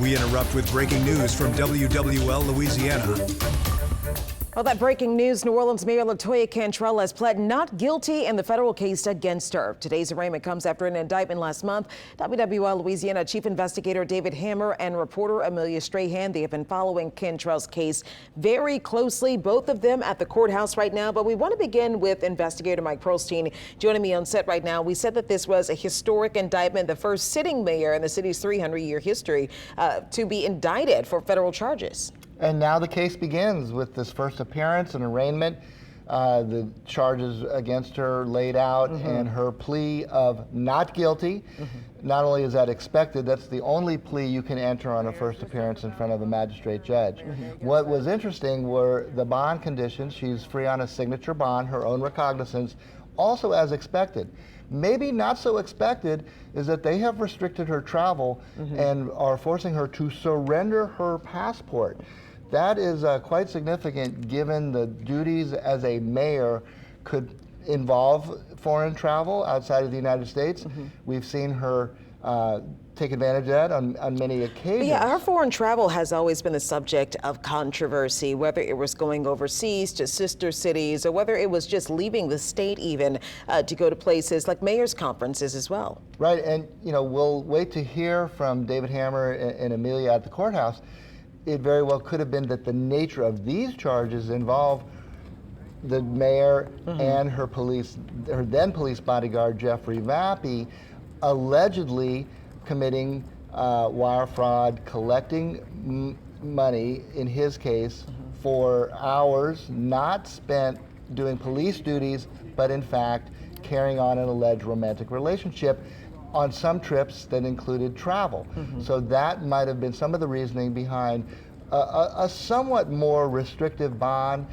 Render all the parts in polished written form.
We interrupt with breaking news from WWL Louisiana. Well, that breaking news, New Orleans Mayor LaToya Cantrell has pled not guilty in the federal case against her. Today's arraignment comes after an indictment last month. WWL Louisiana Chief Investigator David Hammer and reporter Amelia Strahan, they have been following Cantrell's case very closely, both of them at the courthouse right now. But we want to begin with investigator Mike Pearlstein joining me on set right now. We said that this was a historic indictment, the first sitting mayor in the city's 300-year history to be indicted for federal charges. And now the case begins with this first appearance and arraignment. The charges against her laid out and her plea of not guilty. Not only is that expected, that's the only plea you can enter on a first appearance in front of a magistrate judge. What was interesting were the bond conditions. She's free on a signature bond, her own recognizance, also as expected. Maybe not so expected is that they have restricted her travel and are forcing her to surrender her passport. That is quite significant given the duties as a mayor could involve foreign travel outside of the United States. We've seen her take advantage of that on many occasions. Yeah, her foreign travel has always been the subject of controversy, whether it was going overseas to sister cities or whether it was just leaving the state even to go to places like mayor's conferences as well. Right, and you know, we'll wait to hear from David Hammer and Amelia at the courthouse. It very well could have been that the nature of these charges involve the mayor and her then police bodyguard, Jeffrey Vappie, allegedly committing wire fraud, collecting money, in his case, for hours not spent doing police duties, but in fact carrying on an alleged romantic relationship on some trips that included travel. So that might have been some of the reasoning behind a somewhat more restrictive bond.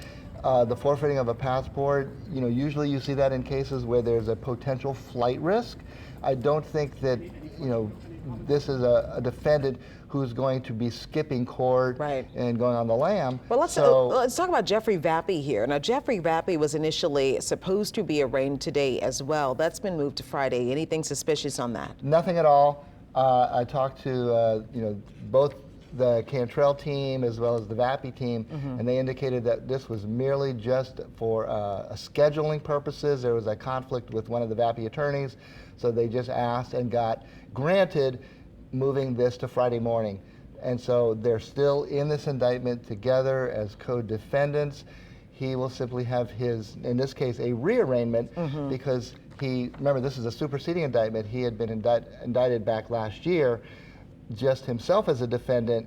The forfeiting of a passport, you know, usually you see that in cases where there's a potential flight risk. I don't think that, you know, this is a defendant who's going to be skipping court and going on the lam. Well, let's talk about Jeffrey Vappie here. Now, Jeffrey Vappie was initially supposed to be arraigned today as well. That's been moved to Friday. Anything suspicious on that? Nothing at all. I talked to you know, both the Cantrell team as well as the Vappie team, and they indicated that this was merely just for scheduling purposes. There was a conflict with one of the Vappie attorneys, so they just asked and got granted moving this to Friday morning. And so they're still in this indictment together as co-defendants. He will simply have his, in this case, a rearraignment because remember, this is a superseding indictment. He had been indicted back last year, just himself as a defendant,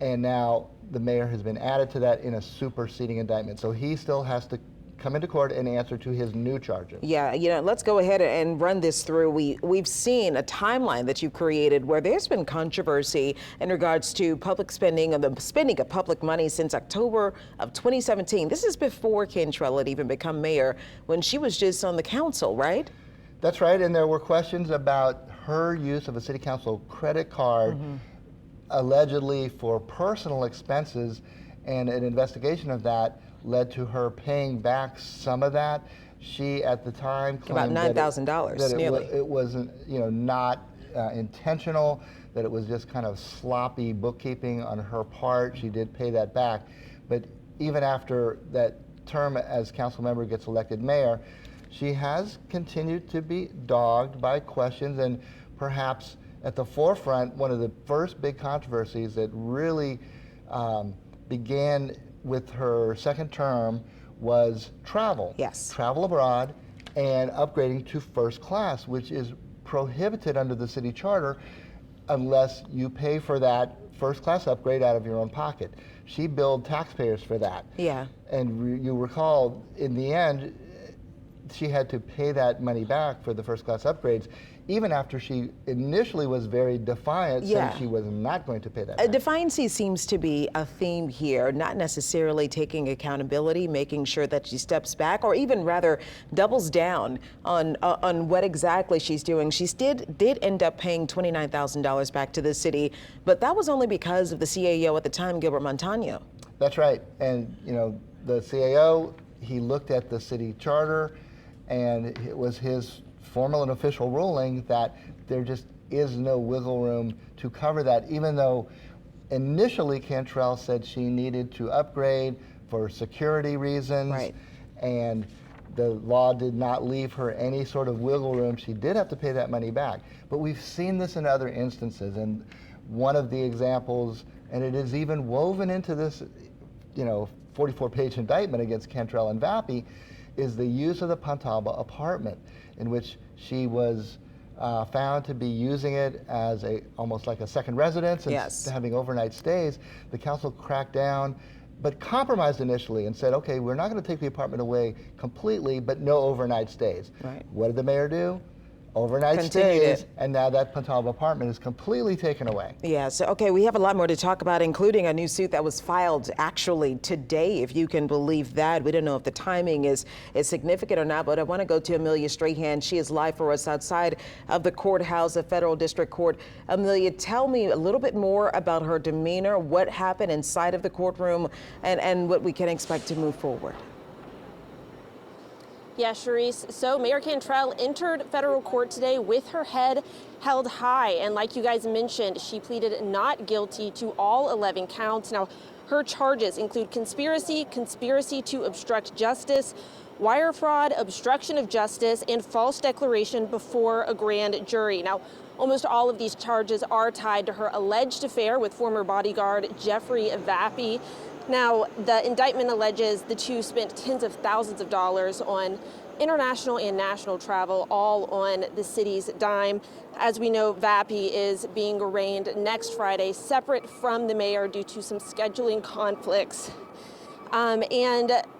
and now the mayor has been added to that in a superseding indictment. So he still has to come into court and answer to his new charges. Yeah, you know, let's go ahead and run this through. We've seen a timeline that you created where there's been controversy in regards to public spending and the spending of public money since October of 2017. This is before Cantrell had even become mayor, when she was just on the council, right? That's right, and there were questions about her use of a city council credit card allegedly for personal expenses, and an investigation of that led to her paying back some of that. She, at the time, claimed about $9,000, nearly. It wasn't, you know, not intentional, that it was just kind of sloppy bookkeeping on her part. She did pay that back, but even after that term as council member gets elected mayor, she has continued to be dogged by questions, and perhaps at the forefront, one of the first big controversies that really began with her second term was travel. Yes. Travel abroad and upgrading to first class, which is prohibited under the city charter unless you pay for that first class upgrade out of your own pocket. She billed taxpayers for that. Yeah. And you recall, in the end, she had to pay that money back for the first class upgrades, even after she initially was very defiant, saying she was not going to pay that back. Defiancy seems to be a theme here, not necessarily taking accountability, making sure that she steps back, or even rather doubles down on what exactly she's doing. She did end up paying $29,000 back to the city, but that was only because of the CAO at the time, Gilbert Montano. That's right, and you know, the CAO, he looked at the city charter, and it was his formal and official ruling that there just is no wiggle room to cover that, even though initially Cantrell said she needed to upgrade for security reasons. Right. And the law did not leave her any sort of wiggle room. She did have to pay that money back. But we've seen this in other instances. And one of the examples, and it is even woven into this, 44-page indictment against Cantrell and Vappie, is the use of the Pontalba apartment, in which she was found to be using it as almost like a second residence and Yes. having overnight stays. The council cracked down, but compromised initially and said, okay, we're not going to take the apartment away completely, but no overnight stays. Right. What did the mayor do? Overnight Continued stays, it. and now that Pontalba apartment is completely taken away. Yeah, so, okay, we have a lot more to talk about, including a new suit that was filed actually today, if you can believe that. We don't know if the timing is significant or not, but I want to go to Amelia Strahan. She is live for us outside of the courthouse, the Federal District Court. Amelia, tell me a little bit more about her demeanor, what happened inside of the courtroom, and what we can expect to move forward. Yeah, Charisse. So Mayor Cantrell entered federal court today with her head held high. And like you guys mentioned, she pleaded not guilty to all 11 counts. Now, her charges include conspiracy to obstruct justice, wire fraud, obstruction of justice, and false declaration before a grand jury. Now, almost all of these charges are tied to her alleged affair with former bodyguard Jeffrey Vappie. Now, the indictment alleges the two spent tens of thousands of dollars on international and national travel, all on the city's dime. As we know, Vappie is being arraigned next Friday, separate from the mayor due to some scheduling conflicts. And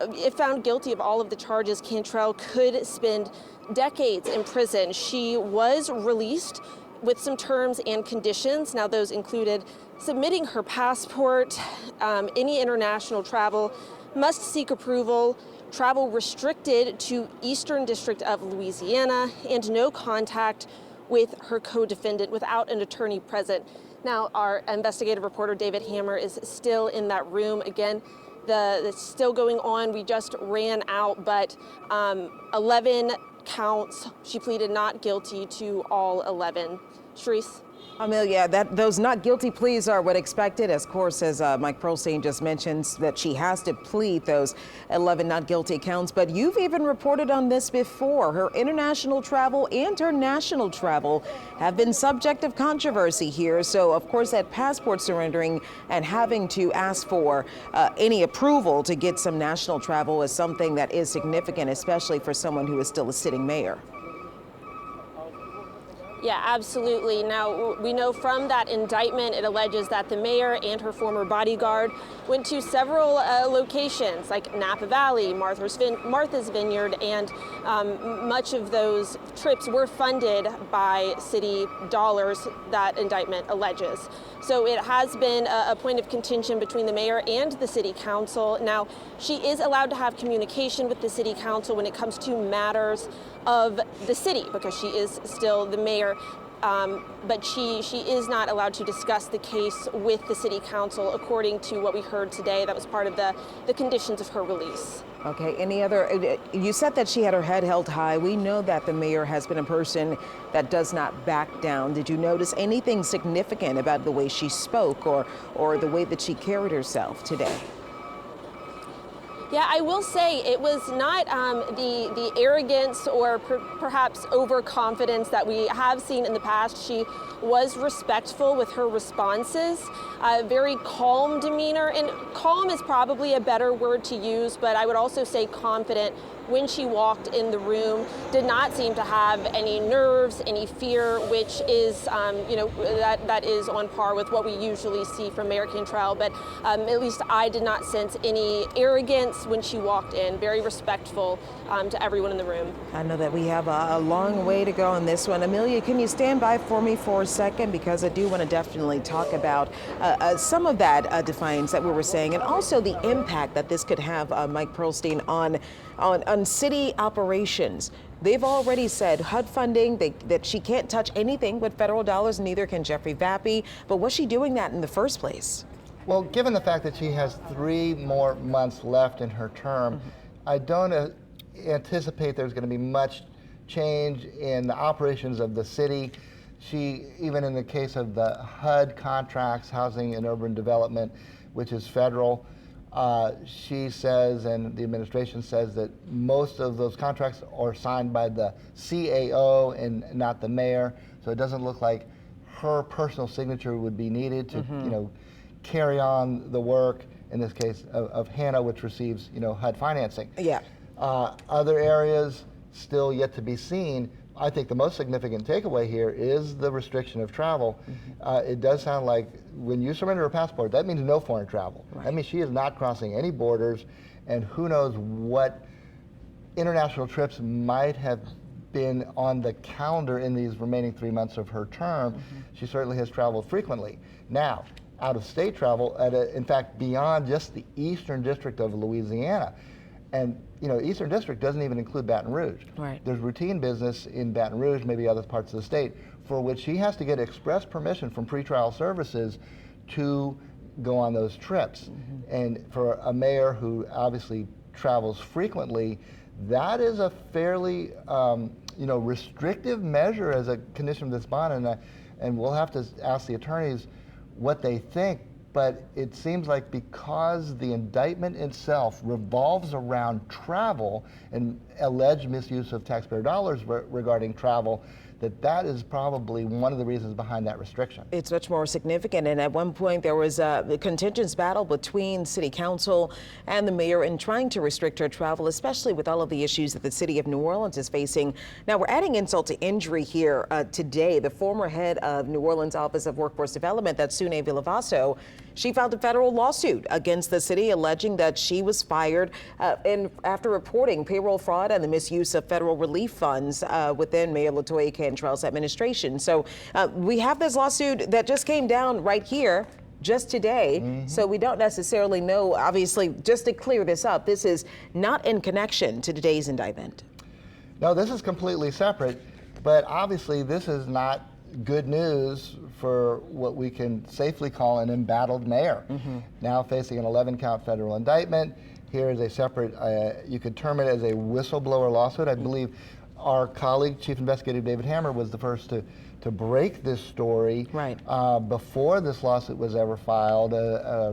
if found guilty of all of the charges, Cantrell could spend decades in prison. She was released with some terms and conditions. Now, those included submitting her passport, any international travel must seek approval, travel restricted to Eastern District of Louisiana, and no contact with her co-defendant without an attorney present. Now, our investigative reporter David Hammer is still in that room. Again, it's still going on. We just ran out, but 11 counts. She pleaded not guilty to all 11. Charisse? Amelia, those not guilty pleas are what expected. Of course, as Mike Pearlstein just mentions, that she has to plead those 11 not guilty counts. But you've even reported on this before. Her international travel and her national travel have been subject of controversy here. So, of course, that passport surrendering and having to ask for any approval to get some national travel is something that is significant, especially for someone who is still a sitting mayor. Yeah, absolutely. Now, we know from that indictment, it alleges that the mayor and her former bodyguard went to several locations like Napa Valley, Martha's Vineyard, and much of those trips were funded by city dollars, that indictment alleges. So it has been a point of contention between the mayor and the city council. Now, she is allowed to have communication with the city council when it comes to matters of the city, because she is still the mayor, but she is not allowed to discuss the case with the city council, according to what we heard today. That was part of the conditions of her release. Okay, any other, you said that she had her head held high. We know that the mayor has been a person that does not back down. Did you notice anything significant about the way she spoke or the way that she carried herself today? Yeah, I will say it was not the arrogance or perhaps overconfidence that we have seen in the past. She was respectful with her responses, very calm demeanor, and calm is probably a better word to use, but I would also say confident when she walked in the room. Did not seem to have any nerves, any fear, which is, that is on par with what we usually see from Mayor Cantrell. But at least I did not sense any arrogance when she walked in. Very respectful to everyone in the room. I know that we have a long way to go on this one. Amelia, can you stand by for me for a second? Because I do want to definitely talk about some of that defiance that we were saying, and also the impact that this could have, Mike Pearlstein, on city operations. They've already said HUD funding, that she can't touch anything with federal dollars, neither can Jeffrey Vappie. But was she doing that in the first place? Well, given the fact that she has 3 more months left in her term, I don't anticipate there's going to be much change in the operations of the city. She, even in the case of the HUD contracts, Housing and Urban Development, which is federal, she says, and the administration says, that most of those contracts are signed by the CAO and not the mayor. So it doesn't look like her personal signature would be needed to, carry on the work, in this case of Hannah, which receives, HUD financing. Yeah. Other areas still yet to be seen. I think the most significant takeaway here is the restriction of travel. It does sound like when you surrender a passport, that means no foreign travel. Right. That means she is not crossing any borders, and who knows what international trips might have been on the calendar in these remaining 3 months of her term. She certainly has traveled frequently. Now, out-of-state travel, in fact, beyond just the Eastern District of Louisiana. And Eastern District doesn't even include Baton Rouge. Right. There's routine business in Baton Rouge, maybe other parts of the state, for which she has to get express permission from pretrial services to go on those trips. And for a mayor who obviously travels frequently, that is a fairly restrictive measure as a condition of this bond. And we'll have to ask the attorneys what they think. But it seems like because the indictment itself revolves around travel and alleged misuse of taxpayer dollars regarding travel, that is probably one of the reasons behind that restriction. It's much more significant. And at one point, there was a contentious battle between city council and the mayor in trying to restrict her travel, especially with all of the issues that the city of New Orleans is facing. Now, we're adding insult to injury here today. The former head of New Orleans Office of Workforce Development, that's Sune Villavaso, she filed a federal lawsuit against the city, alleging that she was fired after reporting payroll fraud and the misuse of federal relief funds within Mayor LaToya Cantrell's administration. So we have this lawsuit that just came down right here just today. So we don't necessarily know, obviously, just to clear this up, this is not in connection to today's indictment. No, this is completely separate, but obviously this is not good news for what we can safely call an embattled mayor. Now facing an 11-count federal indictment. Here is a separate, you could term it as a whistleblower lawsuit. I believe our colleague, Chief Investigator David Hammer, was the first to break this story Right. Before this lawsuit was ever filed,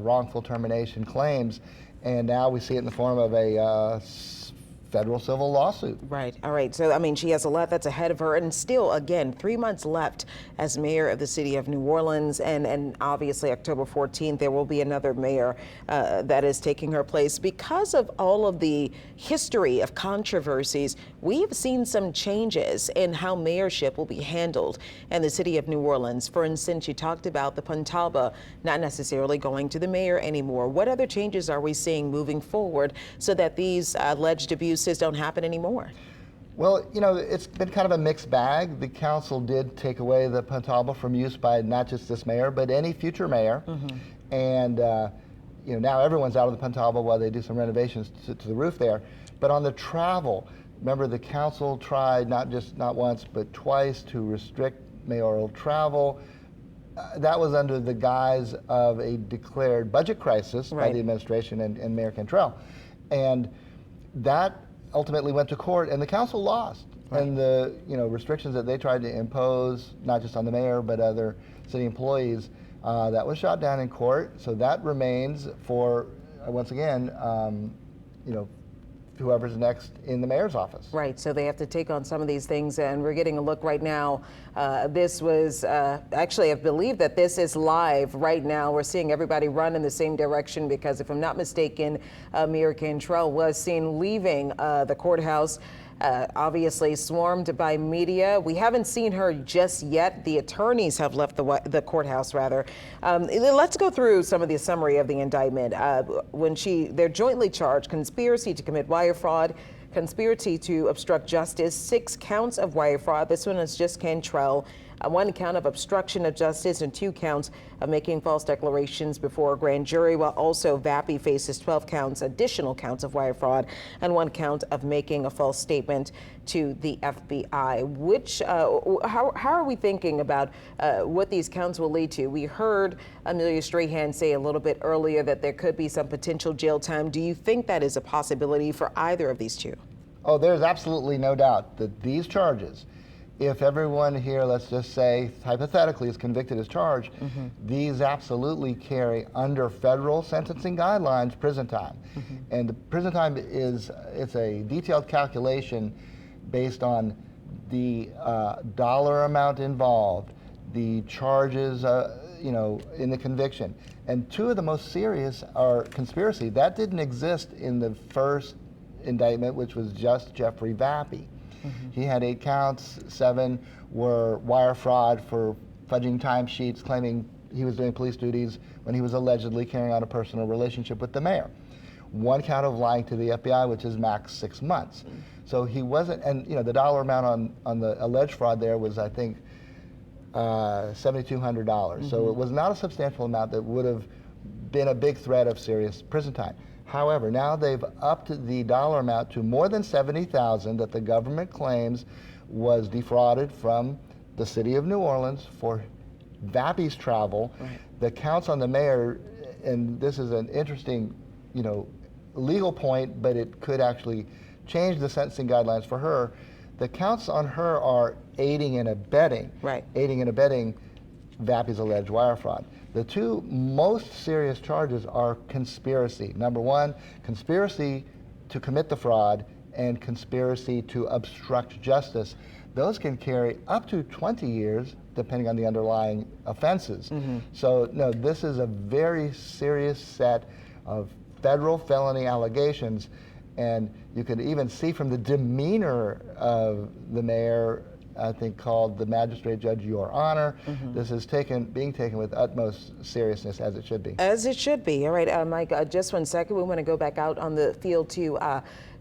wrongful termination claims, and now we see it in the form of a federal civil lawsuit. Right. All right. So, I mean, she has a lot that's ahead of her. And still, again, 3 months left as mayor of the city of New Orleans. And obviously, October 14th, there will be another mayor that is taking her place. Because of all of the history of controversies, we have seen some changes in how mayorship will be handled in the city of New Orleans. For instance, you talked about the Puntaba not necessarily going to the mayor anymore. What other changes are we seeing moving forward so that these alleged abuses don't happen anymore? Well, it's been kind of a mixed bag. The council did take away the Puntaba from use by not just this mayor, but any future mayor. And, now everyone's out of the Puntaba while they do some renovations to the roof there. But on the travel, remember the council tried not once, but twice to restrict mayoral travel. That was under the guise of a declared budget crisis by the administration and Mayor Cantrell. And that ultimately went to court, and the council lost. And the restrictions that they tried to impose, not just on the mayor but other city employees, that was shot down in court. So that remains for once again, whoever's next in the mayor's office. Right, so they have to take on some of these things, and we're getting a look right now. This was, actually, I believe that this is live right now. We're seeing everybody run in the same direction because, if I'm not mistaken, Mayor Cantrell was seen leaving the courthouse. Obviously swarmed by media. We haven't seen her just yet. The attorneys have left the courthouse, rather. Let's go through some of the summary of the indictment. They're jointly charged: conspiracy to commit wire fraud, conspiracy to obstruct justice, 6 counts of wire fraud. This one is just Cantrell. 1 count of obstruction of justice and 2 counts of making false declarations before a grand jury, while also Vappie faces 12 additional counts of wire fraud, and 1 count of making a false statement to the FBI. How are we thinking about what these counts will lead to? We heard Amelia Strahan say a little bit earlier that there could be some potential jail time. Do you think that is a possibility for either of these 2? Oh, there's absolutely no doubt that these charges, if everyone here, let's just say, hypothetically, is convicted as charged, these absolutely carry under federal sentencing guidelines prison time. And the prison time it's a detailed calculation based on the dollar amount involved, the charges, in the conviction. And two of the most serious are conspiracy. That didn't exist in the first indictment, which was just Jeffrey Vappie. He had 8 counts, 7 were wire fraud for fudging timesheets, claiming he was doing police duties when he was allegedly carrying on a personal relationship with the mayor. 1 count of lying to the FBI, which is max 6 months. So he wasn't, and the dollar amount on the alleged fraud there was, I think, $7,200. So it was not a substantial amount that would have been a big threat of serious prison time. However, now they've upped the dollar amount to more than $70,000 that the government claims was defrauded from the city of New Orleans for Vappie's travel. Right. The counts on the mayor, and this is an interesting, legal point, but it could actually change the sentencing guidelines for her. The counts on her are aiding and abetting. Right. Aiding and abetting Vappie's alleged wire fraud. The two most serious charges are conspiracy. Number 1, conspiracy to commit the fraud, and conspiracy to obstruct justice. Those can carry up to 20 years, depending on the underlying offenses. So, no, this is a very serious set of federal felony allegations, and you can even see from the demeanor of the mayor, I think, called the magistrate judge, Your Honor. This is being taken with utmost seriousness, as it should be. As it should be. All right, Mike, just 1 second. We want to go back out on the field to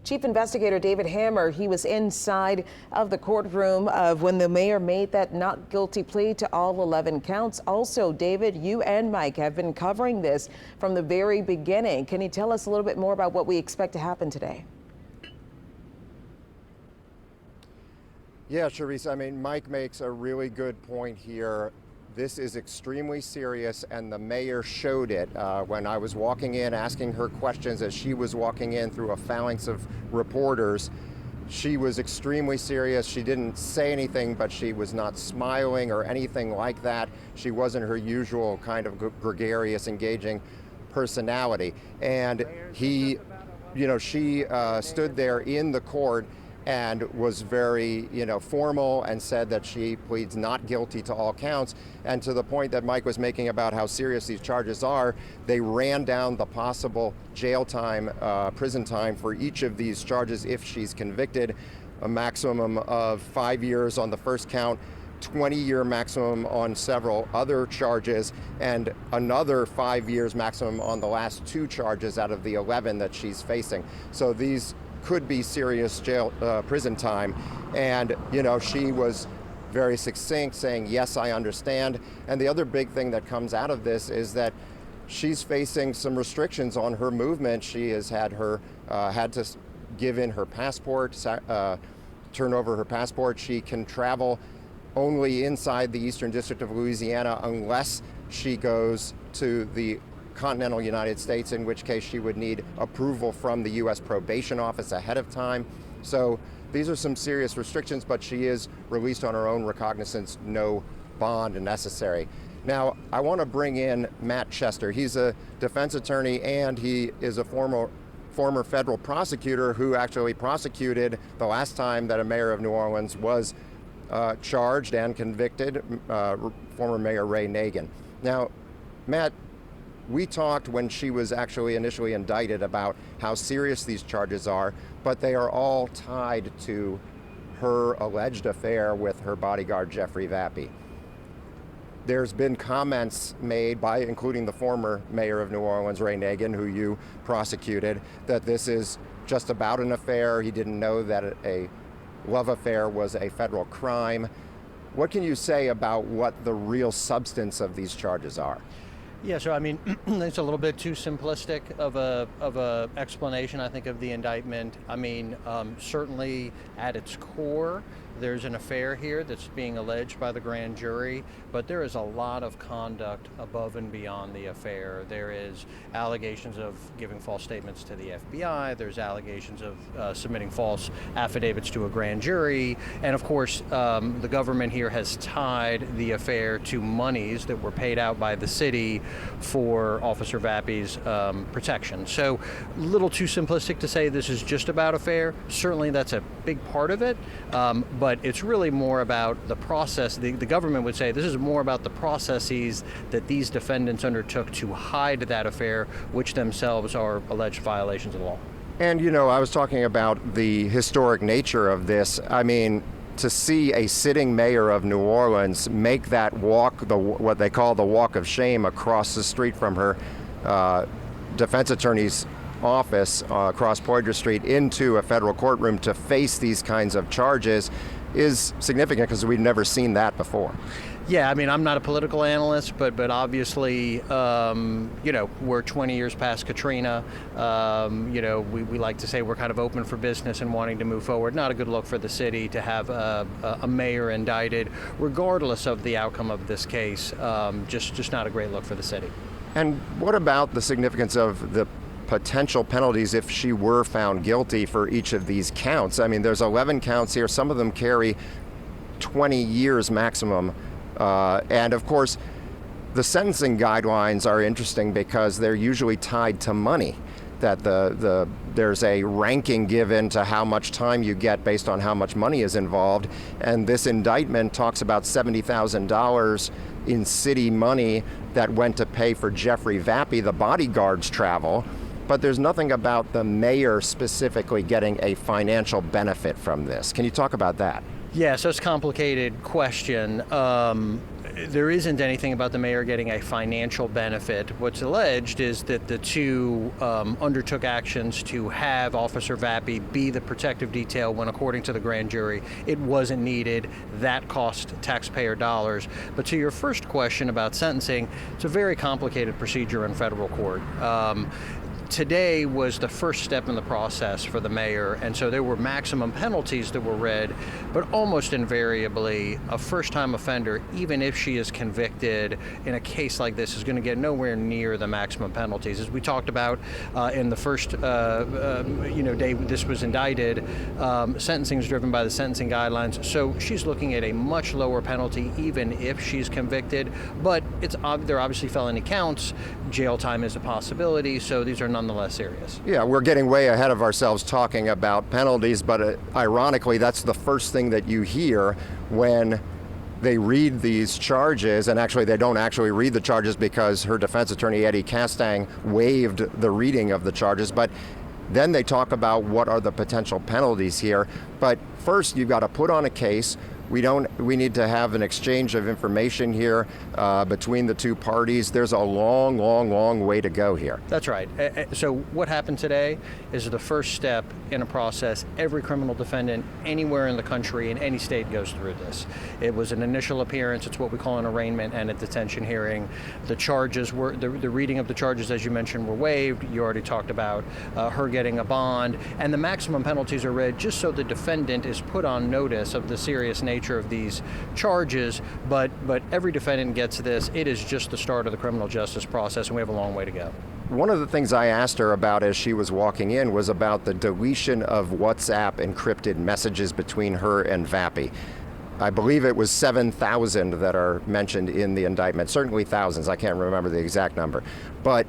Chief Investigator David Hammer. He was inside of the courtroom when the mayor made that not guilty plea to all 11 counts. Also, David, you and Mike have been covering this from the very beginning. Can you tell us a little bit more about what we expect to happen today? Yeah, Charisse, I mean, Mike makes a really good point here. This is extremely serious, and the mayor showed it when I was walking in, asking her questions as she was walking in through a phalanx of reporters. She was extremely serious. She didn't say anything, but she was not smiling or anything like that. She wasn't her usual kind of gregarious, engaging personality. And she stood there in the court and was very, formal, and said that she pleads not guilty to all counts. And to the point that Mike was making about how serious these charges are, they ran down the possible jail time, prison time for each of these charges if she's convicted, a maximum of 5 years on the first count, 20-year maximum on several other charges, and another 5 years maximum on the last 2 charges out of the 11 that she's facing. So these could be serious prison time. And, she was very succinct, saying, yes, I understand. And the other big thing that comes out of this is that she's facing some restrictions on her movement. She has had to give in her passport, turn over her passport. She can travel only inside the Eastern District of Louisiana unless she goes to the continental United States, in which case she would need approval from the U.S. Probation Office ahead of time. So these are some serious restrictions, but she is released on her own recognizance, no bond necessary. Now, I want to bring in Matt Chester. He's a defense attorney, and he is a former federal prosecutor who actually prosecuted the last time that a mayor of New Orleans was charged and convicted, former Mayor Ray Nagin. Now, Matt, we talked when she was actually initially indicted about how serious these charges are, but they are all tied to her alleged affair with her bodyguard, Jeffrey Vappie. There's been comments made by, including the former mayor of New Orleans, Ray Nagin, who you prosecuted, that this is just about an affair. He didn't know that a love affair was a federal crime. What can you say about what the real substance of these charges are? Yeah, so I mean, it's a little bit too simplistic of a explanation, I think, of the indictment. I mean, certainly at its core, there's an affair here that's being alleged by the grand jury, but there is a lot of conduct above and beyond the affair. There is allegations of giving false statements to the FBI. There's allegations of submitting false affidavits to a grand jury. And of course, the government here has tied the affair to monies that were paid out by the city for Officer Vappie's protection. So a little too simplistic to say this is just about affair. Certainly that's a big part of it. But it's really more about the process. The government would say this is more about the processes that these defendants undertook to hide that affair, which themselves are alleged violations of the law. And, you know, I was talking about the historic nature of this. I mean, to see a sitting mayor of New Orleans make that walk, what they call the walk of shame, across the street from her defense attorney's office across Poydras Street into a federal courtroom to face these kinds of charges is significant because we've never seen that before. Yeah, I mean, I'm not a political analyst, but obviously, you know, we're 20 years past Katrina. You know, we like to say we're kind of open for business and wanting to move forward. Not a good look for the city to have a mayor indicted, regardless of the outcome of this case. Just not a great look for the city. And what about the significance of the potential penalties if she were found guilty for each of these counts? I mean, there's 11 counts here. Some of them carry 20 years maximum. And of course, the sentencing guidelines are interesting because they're usually tied to money. That there's a ranking given to how much time you get based on how much money is involved. And this indictment talks about $70,000 in city money that went to pay for Jeffrey Vappie, the bodyguard's travel. But there's nothing about the mayor specifically getting a financial benefit from this. Can you talk about that? Yeah, so it's a complicated question. There isn't anything about the mayor getting a financial benefit. What's alleged is that the two undertook actions to have Officer Vappie be the protective detail when, according to the grand jury, it wasn't needed. That cost taxpayer dollars. But to your first question about sentencing, it's a very complicated procedure in federal court. Today was the first step in the process for the mayor, and so there were maximum penalties that were read, but almost invariably a first-time offender, even if she is convicted in a case like this, is going to get nowhere near the maximum penalties. As we talked about in the first day this was indicted, sentencing is driven by the sentencing guidelines, so she's looking at a much lower penalty even if she's convicted, but they're obviously felony counts. Jail time is a possibility, so these are nonetheless serious. Yeah, we're getting way ahead of ourselves talking about penalties, but ironically, that's the first thing that you hear when they read these charges, and actually they don't actually read the charges because her defense attorney, Eddie Castang, waived the reading of the charges, but then they talk about what are the potential penalties here. But first, you've got to put on a case. We need to have an exchange of information here between the two parties. There's a long, long, long way to go here. That's right. So what happened today is the first step in a process. Every criminal defendant anywhere in the country, in any state, goes through this. It was an initial appearance. It's what we call an arraignment and a detention hearing. The charges were, the reading of the charges, as you mentioned, were waived. You already talked about her getting a bond. And the maximum penalties are read just so the defendant is put on notice of the serious nature of these charges, but every defendant gets this. It is just the start of the criminal justice process, and we have a long way to go. One of the things I asked her about as she was walking in was about the deletion of WhatsApp encrypted messages between her and Vappie. I believe it was 7,000 that are mentioned in the indictment, certainly thousands, I can't remember the exact number. But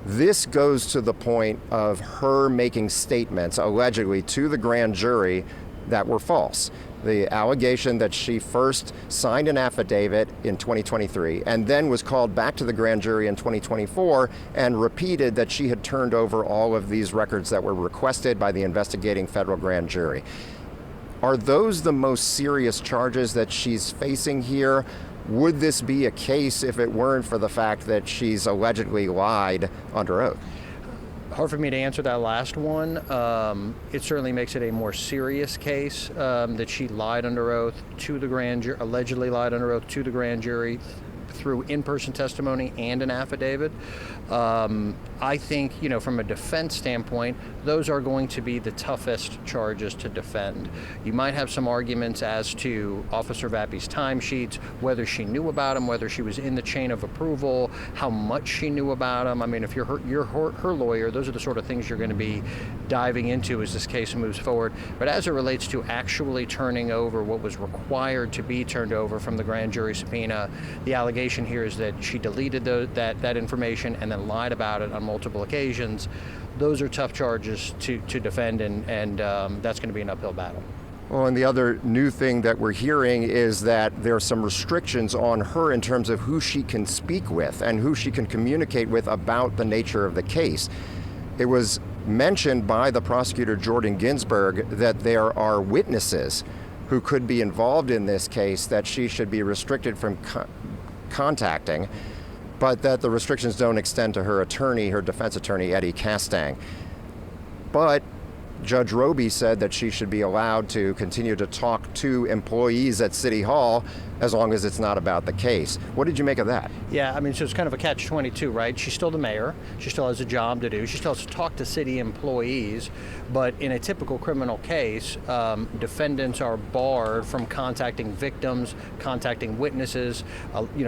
this goes to the point of her making statements, allegedly, to the grand jury that were false. The allegation that she first signed an affidavit in 2023 and then was called back to the grand jury in 2024 and repeated that she had turned over all of these records that were requested by the investigating federal grand jury. Are those the most serious charges that she's facing here? Would this be a case if it weren't for the fact that she's allegedly lied under oath? Hard for me to answer that last one. It certainly makes it a more serious case that she lied under oath to the grand jury, allegedly lied under oath to the grand jury through in-person testimony and an affidavit. I think, from a defense standpoint, those are going to be the toughest charges to defend. You might have some arguments as to Officer Vappie's timesheets, whether she knew about them, whether she was in the chain of approval, how much she knew about them. I mean, if you're her lawyer, those are the sort of things you're going to be diving into as this case moves forward. But as it relates to actually turning over what was required to be turned over from the grand jury subpoena, the allegation here is that she deleted that information and then lied about it on multiple occasions. Those are tough charges to defend, and that's going to be an uphill battle. Well, and the other new thing that we're hearing is that there are some restrictions on her in terms of who she can speak with and who she can communicate with about the nature of the case. It was mentioned by the prosecutor, Jordan Ginsburg, that there are witnesses who could be involved in this case that she should be restricted from contacting, but that the restrictions don't extend to her attorney, her defense attorney, Eddie Castang. But Judge Roby said that she should be allowed to continue to talk to employees at City Hall as long as it's not about the case. What did you make of that? Yeah, I mean, so it's kind of a catch-22, right? She's still the mayor. She still has a job to do. She still has to talk to city employees. But in a typical criminal case, defendants are barred from contacting victims, contacting witnesses,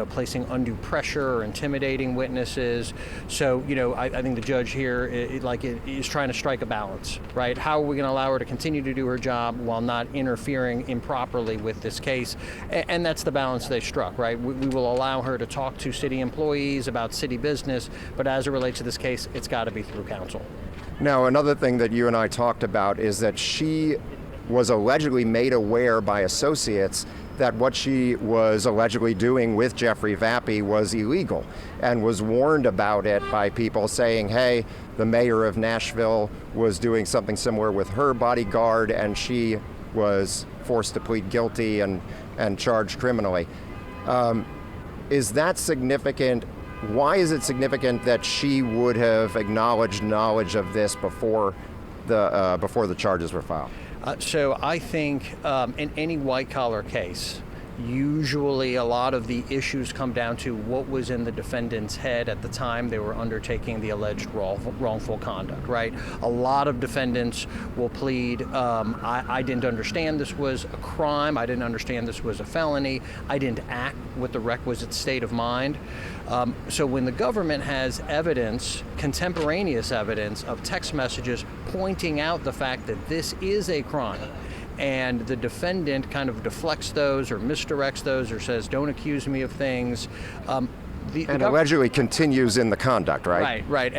placing undue pressure or intimidating witnesses. So, I think the judge here is trying to strike a balance, right? How are we going to allow her to continue to do her job while not interfering improperly with this case? And that's the balance they struck, right? We will allow her to talk to city employees about city business, but as it relates to this case, it's got to be through counsel. Now, another thing that you and I talked about is that she was allegedly made aware by associates that what she was allegedly doing with Jeffrey Vappie was illegal, and was warned about it by people saying, hey, the mayor of Nashville was doing something similar with her bodyguard, and she was forced to plead guilty and charged criminally. Is that significant? Why is it significant that she would have acknowledged knowledge of this before the charges were filed? So I think in any white-collar case, usually a lot of the issues come down to what was in the defendant's head at the time they were undertaking the alleged wrongful conduct, right? A lot of defendants will plead, I didn't understand this was a crime, I didn't understand this was a felony, I didn't act with the requisite state of mind. So when the government has evidence, contemporaneous evidence of text messages pointing out the fact that this is a crime, and the defendant kind of deflects those or misdirects those or says, don't accuse me of things. And allegedly continues in the conduct, right? Right.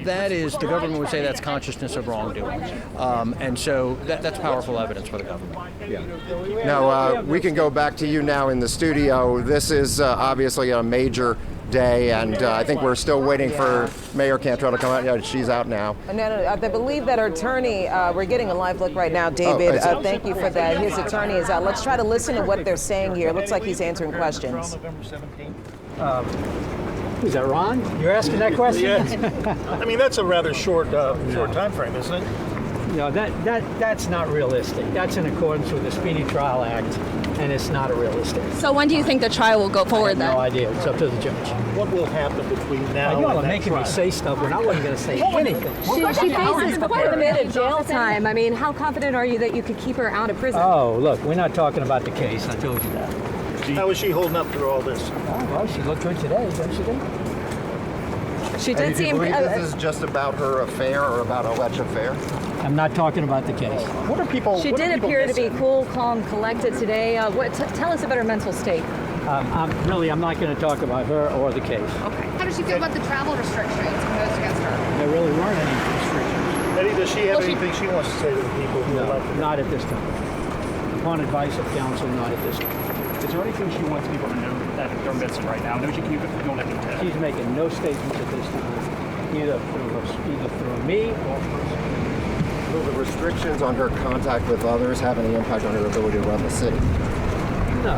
That is, the government would say that's consciousness of wrongdoing. And so that's powerful evidence for the government. Yeah. Now, we can go back to you now in the studio. This is obviously a major day, and I think we're still waiting for Mayor Cantrell to come out. Yeah, she's out now. No, I believe that her attorney, we're getting a live look right now, David. Thank you for that. His attorney is out. Let's try to listen to what they're saying here. Looks like he's answering questions. November 17th. Who's that, Ron? You're asking that question? Yeah. I mean, that's a rather short time frame, isn't it? No, that's not realistic. That's in accordance with the Speedy Trial Act, and it's not a realistic. So when do you think the trial will go forward then? No idea. It's up to the judge. What will happen between now Y'all and are making me say stuff when I wasn't going to say anything. She faces quite a bit of jail time. I mean, how confident are you that you could keep her out of prison? Oh, look, we're not talking about the case. I told you that. How is she holding up through all this? Oh, well, she looked good today, didn't she? She did seem. This is just about her affair or about alleged affair? I'm not talking about the case. What are people? She did appear to be cool, calm, collected today. Tell us about her mental state. I'm not going to talk about her or the case. Okay. How does she feel about the travel restrictions imposed against her? There really weren't any restrictions. Eddie, does she have anything she wants to say to the people who would like to? Not at this time. Upon advice of counsel, not at this time. Is there anything she wants people to know that they're missing right now? No, you don't have to tell. She's making no statements at this time, either through me or Will the restrictions on her contact with others have any impact on her ability to run the city? No.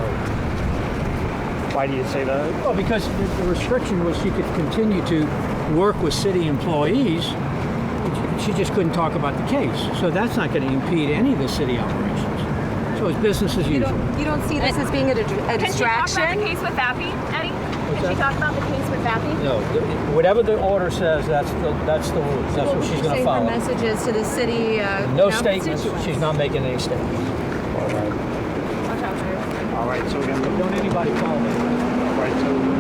Why do you say that? Well, because the restriction was she could continue to work with city employees. She just couldn't talk about the case. So that's not going to impede any of the city operations. So it's business as usual. You don't see this as being a distraction? Can she talk about the case with Vappie, Eddie? Did she talk about the case with Vappie? No, whatever the order says, that's the rules. That's what she's going to follow. Her messages to the city. No statements. She's not making any statements. All right. Watch out for her. All right. So again, Don't anybody call me. all right. So.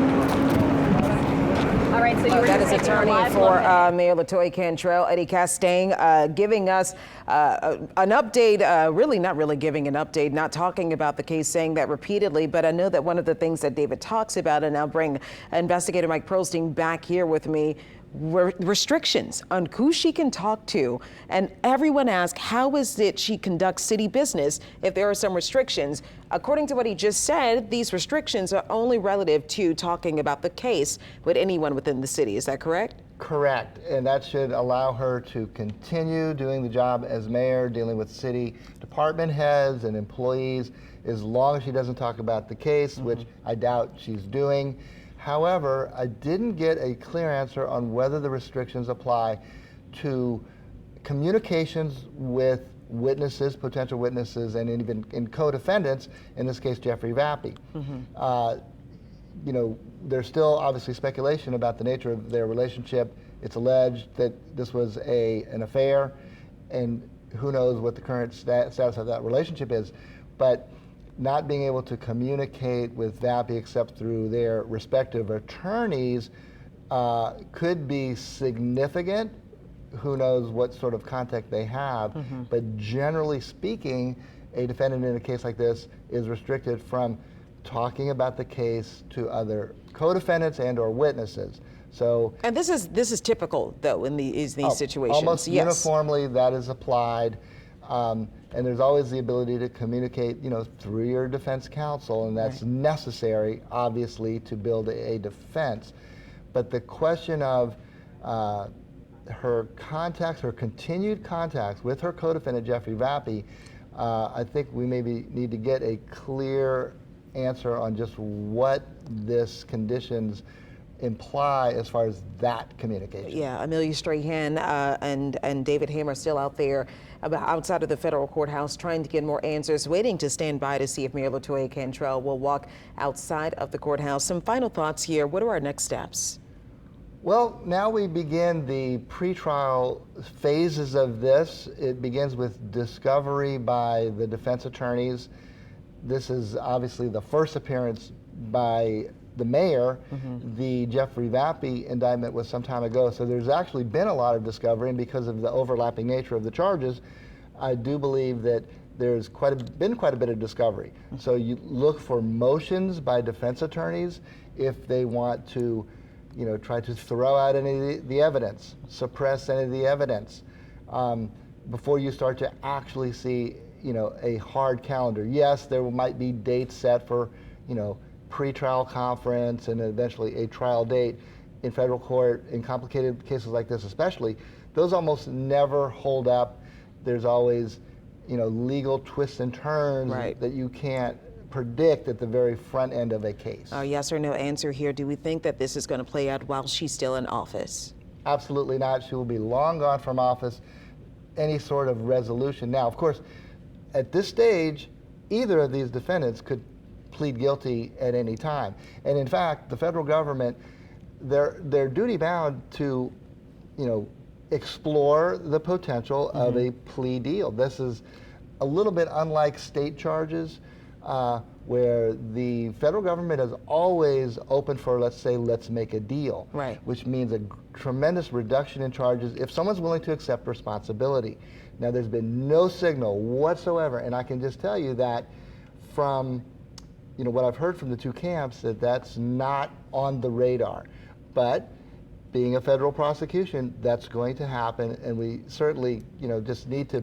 All right, so you were That just is taking a attorney live for look at- Mayor LaToya Cantrell, Eddie Castaigne, giving us an update, really not really giving an update, not talking about the case, saying that repeatedly. But I know that one of the things that David talks about, and I'll bring investigator Mike Pearlstein back here with me, restrictions on who she can talk to. And everyone asks, how is it she conducts city business if there are some restrictions? According to what he just said, these restrictions are only relative to talking about the case with anyone within the city. Is that correct? Correct, and that should allow her to continue doing the job as mayor, dealing with city department heads and employees, as long as she doesn't talk about the case, which I doubt she's doing. However, I didn't get a clear answer on whether the restrictions apply to communications with witnesses, potential witnesses, and even in co-defendants, in this case, Jeffrey Vappie. You know, there's still obviously speculation about the nature of their relationship. It's alleged that this was an affair, and who knows what the current status of that relationship is. But not being able to communicate with Vappie except through their respective attorneys could be significant. Who knows what sort of contact they have, but generally speaking, a defendant in a case like this is restricted from talking about the case to other co-defendants and or witnesses. So, and this is typical though in these situations. Almost uniformly that is applied. And there's always the ability to communicate, you know, through your defense counsel, and that's necessary, obviously, to build a defense. But the question of her contacts, her continued contacts with her co-defendant, Jeffrey Vappie, I think we maybe need to get a clear answer on just what this conditions imply as far as that communication. Yeah, Amelia Strahan and David Hammer still out there outside of the federal courthouse trying to get more answers, waiting to stand by to see if Mayor LaToya Cantrell will walk outside of the courthouse. Some final thoughts here. What are our next steps? Well, now we begin the pretrial phases of this. It begins with discovery by the defense attorneys. This is obviously the first appearance by the mayor. The Jeffrey Vappie indictment was some time ago, so there's actually been a lot of discovery, and because of the overlapping nature of the charges, I do believe that there's been quite a bit of discovery. So you look for motions by defense attorneys if they want to, you know, try to throw out any of the evidence, suppress any of the evidence, before you start to actually see, you know, a hard calendar. Yes, there might be dates set for, you know, pre-trial conference and eventually a trial date in federal court. In complicated cases like this especially, those almost never hold up. There's always, you know, legal twists and turns that you can't predict at the very front end of a case. Yes or no answer here. Do we think that this is going to play out while she's still in office? Absolutely not. She will be long gone from office. Any sort of resolution. Now, of course, at this stage, either of these defendants could plead guilty at any time. And in fact, the federal government, they're duty bound to, you know, explore the potential of a plea deal. This is a little bit unlike state charges, where the federal government is always open for, let's say, let's make a deal, which means a tremendous reduction in charges if someone's willing to accept responsibility. Now, there's been no signal whatsoever, and I can just tell you that from, you know, what I've heard from the two camps, that that's not on the radar. But being a federal prosecution, that's going to happen, and we certainly, you know, just need to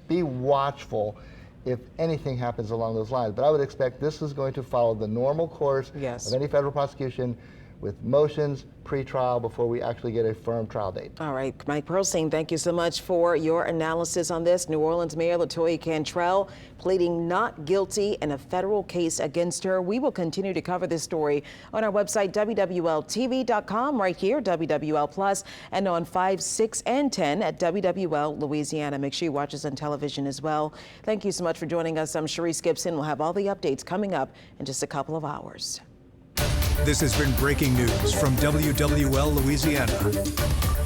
be watchful if anything happens along those lines. But I would expect this is going to follow the normal course of any federal prosecution, with motions, pre-trial, before we actually get a firm trial date. All right, Mike Pearlstein, thank you so much for your analysis on this. New Orleans Mayor LaToya Cantrell pleading not guilty in a federal case against her. We will continue to cover this story on our website, WWLTV.com, right here, WWL Plus, and on 5, 6, and 10 at WWL Louisiana. Make sure you watch us on television as well. Thank you so much for joining us. I'm Sharice Gibson. We'll have all the updates coming up in just a couple of hours. This has been breaking news from WWL Louisiana.